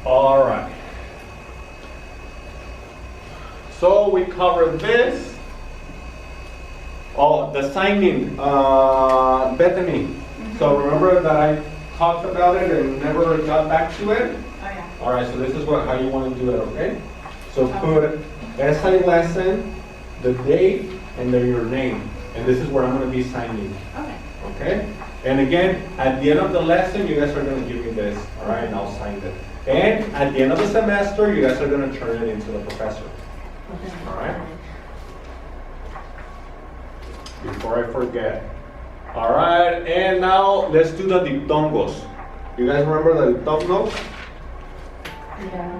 All right. So we covered this. Oh, the signing, Bethany. So remember that I talked about it and never got back to it? Oh, yeah. All right, so this is how you want to do it, okay? So put essay lesson, the date, and then your name. And this is where I'm going to be signing. Okay. Okay? And again, at the end of the lesson, you guys are going to give me this, all right? And I'll sign it. And at the end of the semester, you guys are going to turn it into the professor. Okay. All right? Before I forget. All right, and now let's do the diphthongos. You guys remember the diphthongos? Yeah.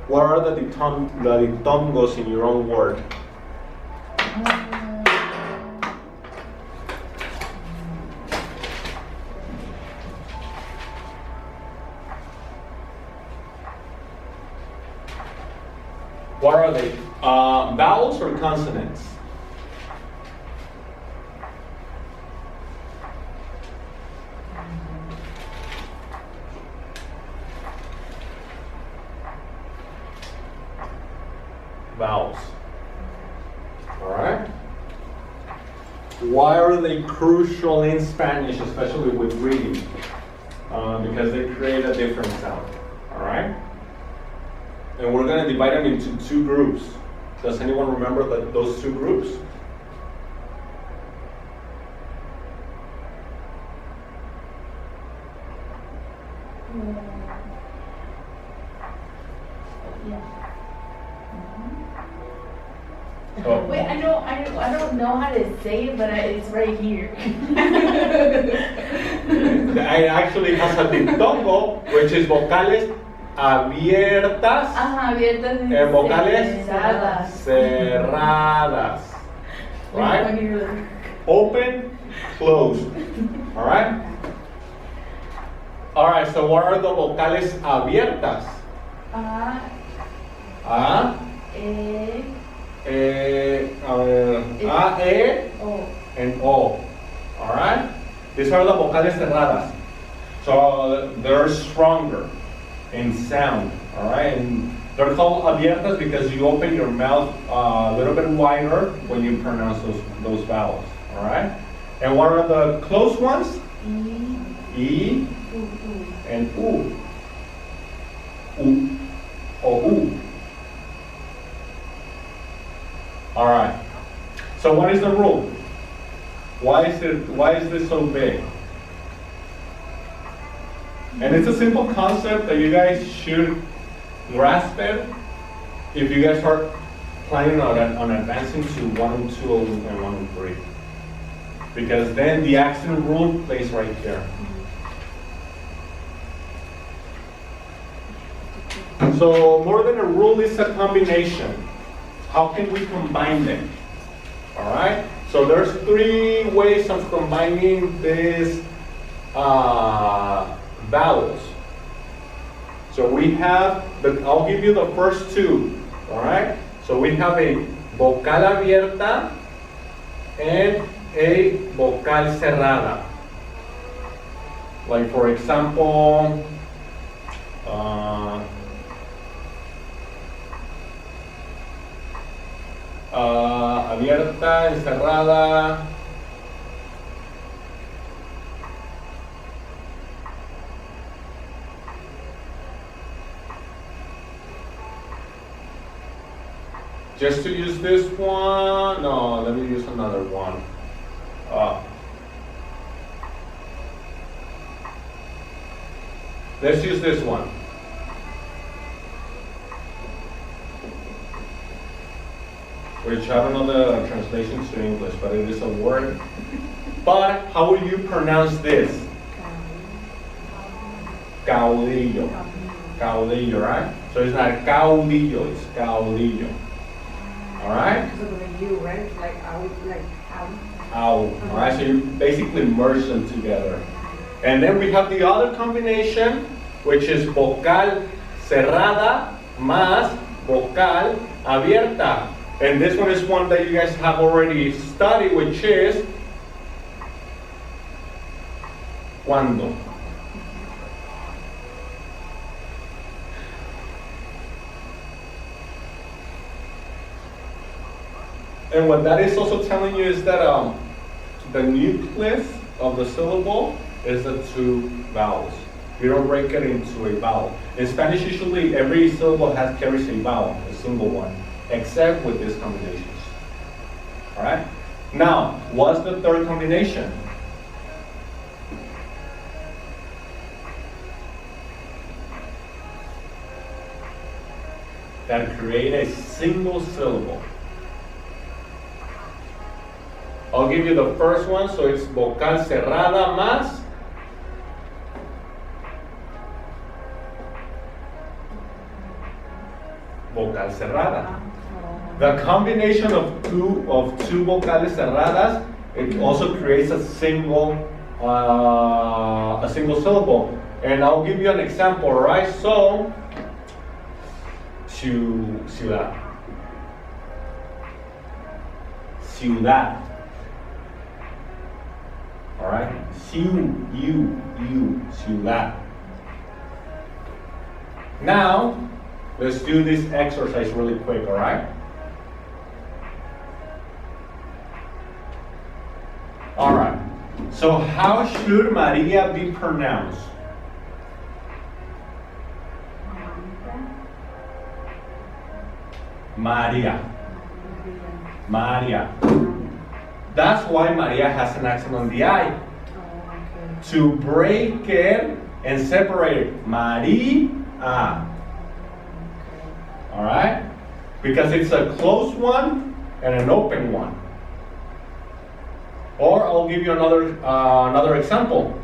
What are the diphthongos in your own word? What are they? Vowels or consonants? Vowels. All right. Why are they crucial in Spanish, especially with reading? Because they create a different sound. All right. And we're going to divide them into two groups. Does anyone remember those two groups? Oh. Wait, I don't know how to say it, but it's right here. It actually has a diphthongo, which is vocales abiertas Abiertas y and vocales cerradas. cerradas. Right? Open, close. All right? All right, so what are the vocales abiertas? A, E, and O. All right? These are the vocales cerradas. So they're stronger in sound. All right? And they're called abiertas because you open your mouth a little bit wider when you pronounce those vowels. All right? And what are the closed ones? E and U. U or U. All right. So what is the rule? Why is this so big? And it's a simple concept that you guys should grasp it if you guys are planning on advancing to 1 and 2 and 1 and 3. Because then the accent rule plays right here. So more than a rule is a combination. How can we combine them? All right. So there's 3 ways of combining these vowels. So we have, I'll give you the first 2. All right. So we have a vocal abierta and a vocal cerrada. Like for example, abierta, encerrada. Just to use this one, no, let me use another one. Let's use this one. Which I don't know the translations to English, but it is a word. But how would you pronounce this? Caudillo. Caudillo, right? So it's not caudillo, it's caudillo. All right? So with a U, right? Like ow, like ow. Ow. All right, so you basically merge them together. And then we have the other combination, which is vocal cerrada más vocal abierta. And this one is one that you guys have already studied, which is cuando. And what that is also telling you is that the nucleus of the syllable is the two vowels. You don't break it into a vowel. In Spanish, usually every syllable carries a vowel, a single one, except with these combinations. All right? Now, what's the third combination? That create a single syllable. I'll give you the first one, so it's vocal cerrada más vocal cerrada. The combination of two vocales cerradas, it also creates a single syllable. And I'll give you an example, right? So, ciudad. Ciudad. All right? Ciudad. Now, let's do this exercise really quick, all right? All right. So how should Maria be pronounced? Maria. Maria. That's why Maria has an accent on the I. To break it and separate it. Maria. All right? Because it's a closed one and an open one. Or I'll give you another example.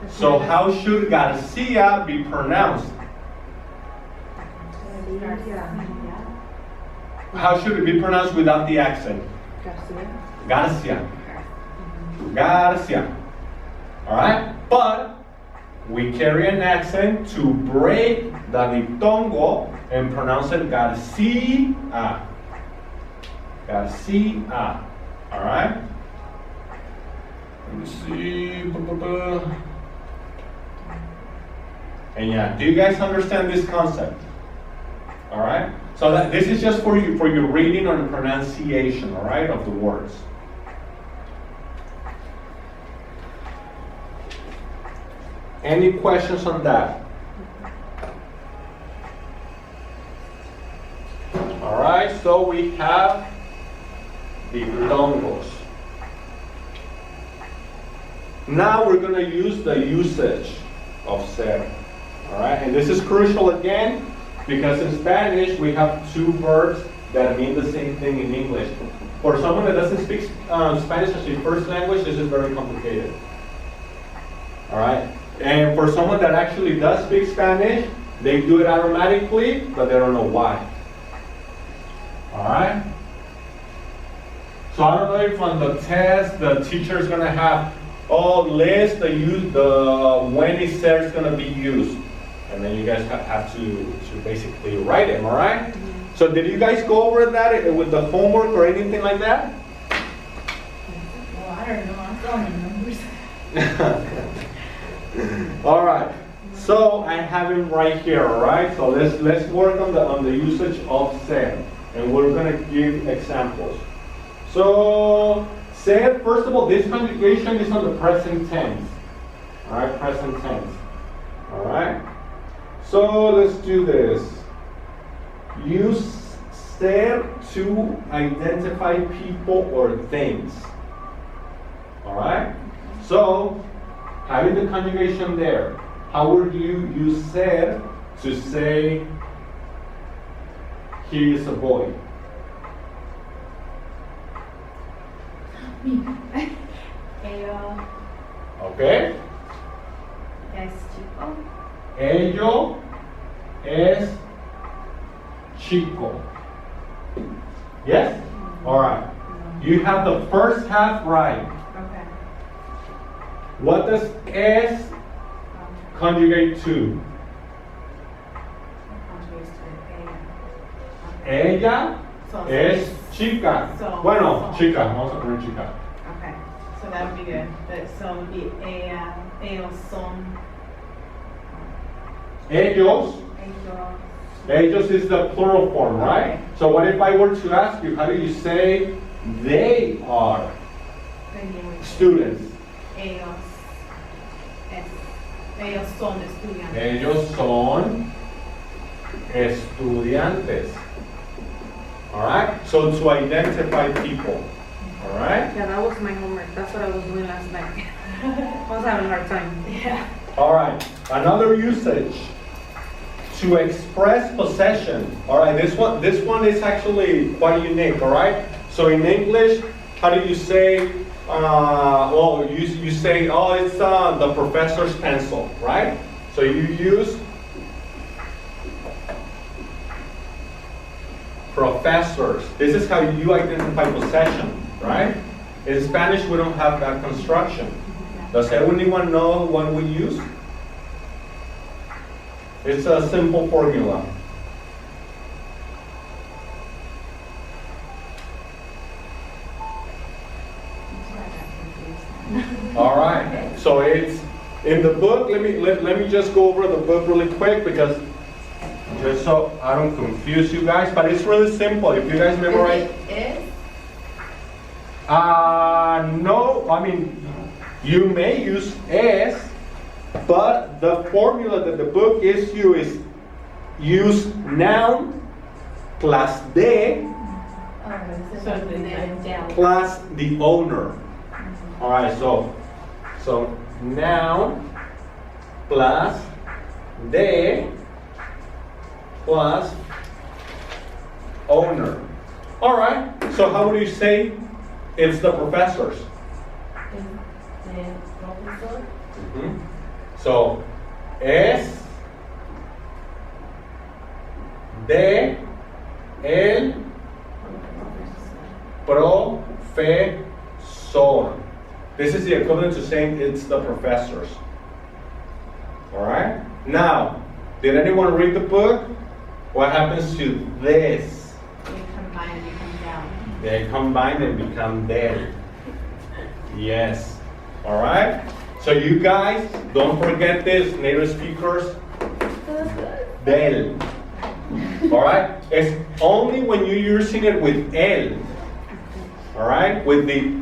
So how should Garcia be pronounced? How should it be pronounced without the accent? Garcia. Garcia. All right? But we carry an accent to break the diphthongo and pronounce it Garcia. Garcia. All right? Let me see. And yeah, do you guys understand this concept? All right? So this is just for your reading and pronunciation, all right, of the words. Any questions on that? All right, so we have diphthongos. Now we're going to use the usage of ser. All right, and this is crucial again because in Spanish we have two verbs that mean the same thing in English. For someone that doesn't speak Spanish as their first language, this is very complicated. All right, and for someone that actually does speak Spanish, they do it automatically, but they don't know why. All right. So I don't know if on the test the teacher is going to have list the when is ser is going to be used, and then you guys have to basically write them. All right. Mm-hmm. So did you guys go over that with the homework or anything like that? Well, I don't know. I'm throwing numbers. All right. So I have him right here. All right. So let's work on the usage of ser, and we're going to give examples. So, ser, first of all, this conjugation is on the present tense. All right, present tense. All right. So let's do this. Use ser to identify people or things. All right. So, having the conjugation there, how would you use ser to say he is a boy? Ello Okay. es chico. Ello es chico. Yes? All right. You have the first half right. Okay. What does es conjugate to? Ella So es chica. So- Bueno, so- chica. Vamos a poner chica. Okay. So that would be good. But so it would be ellos son. Ellos Ellos Ellos is the plural form, right? So what if I were to ask you, how do you say they are students? Ellos, ellos son estudiantes. Ellos son estudiantes. Alright? So to identify people. Alright? Yeah, that was my homework. That's what I was doing last night. I was having a hard time. Yeah. Alright. Another usage. To express possession. Alright, this one is actually quite unique, alright? So in English, how do you say, well, you say, oh, it's the professor's pencil, right? So you use professors. This is how you identify possession, right? In Spanish, we don't have that construction. Does anyone know what we use? It's a simple formula. All right. So it's in the book. Let me just go over the book really quick because just so I don't confuse you guys. But it's really simple. If you guys memorize. Is? No. I mean, you may use es, but the formula that the book gives you is use noun plus de plus the owner. All right, so noun plus de plus owner. All right, so how would you say it's the professors? Mm-hmm. So es de el profesor. This is the equivalent to saying it's the professors. All right? Now, did anyone read the book? What happens to this? They combine and become down. They combine and become del. Yes. All right? So you guys, don't forget this, native speakers. Del. All right? It's only when you're using it with el. All right? With the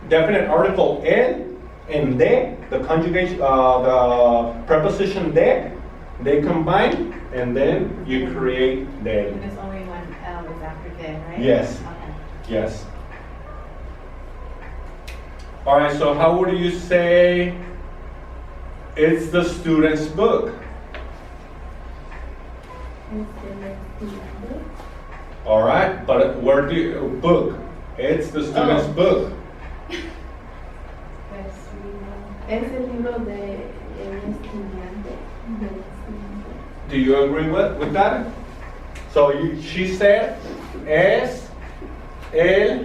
definite article el and de, the conjugation, the preposition de, they combine and then you create del. And there's only one L is after de, right? Yes. Okay. Yes. All right, so how would you say it's the student's book? All right, but where do you, book? It's the student's book. Es el libro de el estudiante. Do you agree with that? So she said, es el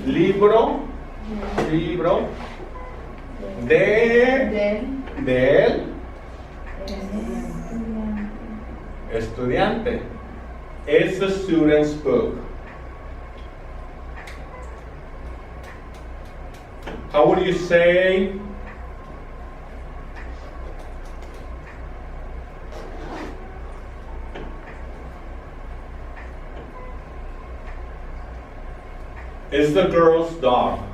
libro del estudiante. It's the student's book. How would you say it's the girl's dog?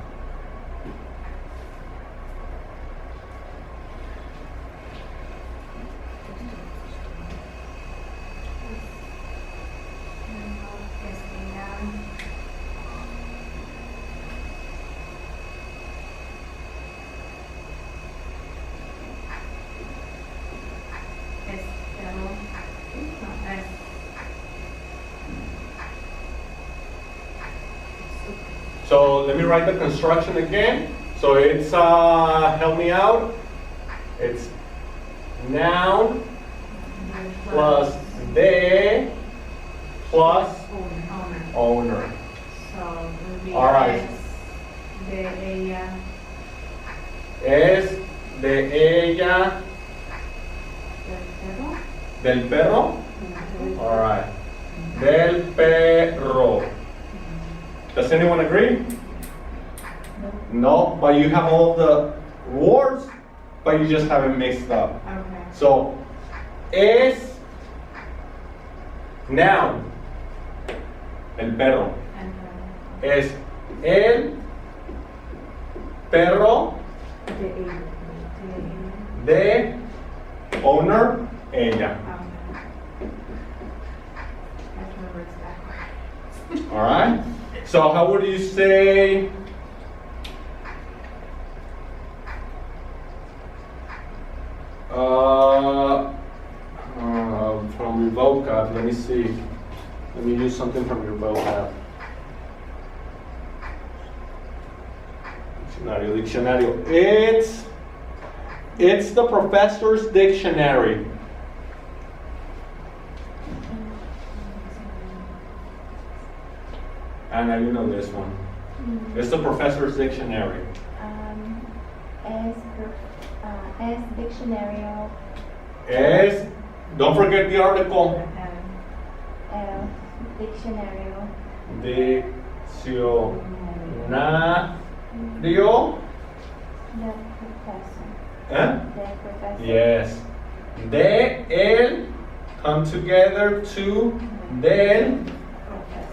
So let me write the construction again. So it's, help me out. It's noun plus de plus owner. So it would be All right. es de ella. Es de ella, del perro. All right. Del perro. Does anyone agree? No, but you have all the words, but you just have it mixed up. Okay. So, es Noun. El perro. Es el perro de owner, ella. Alright? So how would you say from your vocab? Let me see. Let me use something from your vocab. Diccionario. It's the professor's dictionary. Anna, you know this one. It's the professor's dictionary. Es diccionario. Es, don't forget the article. El diccionario. Diccionario Del profesor. ¿Eh? Del profesor. Yes. De, el, come together to, del,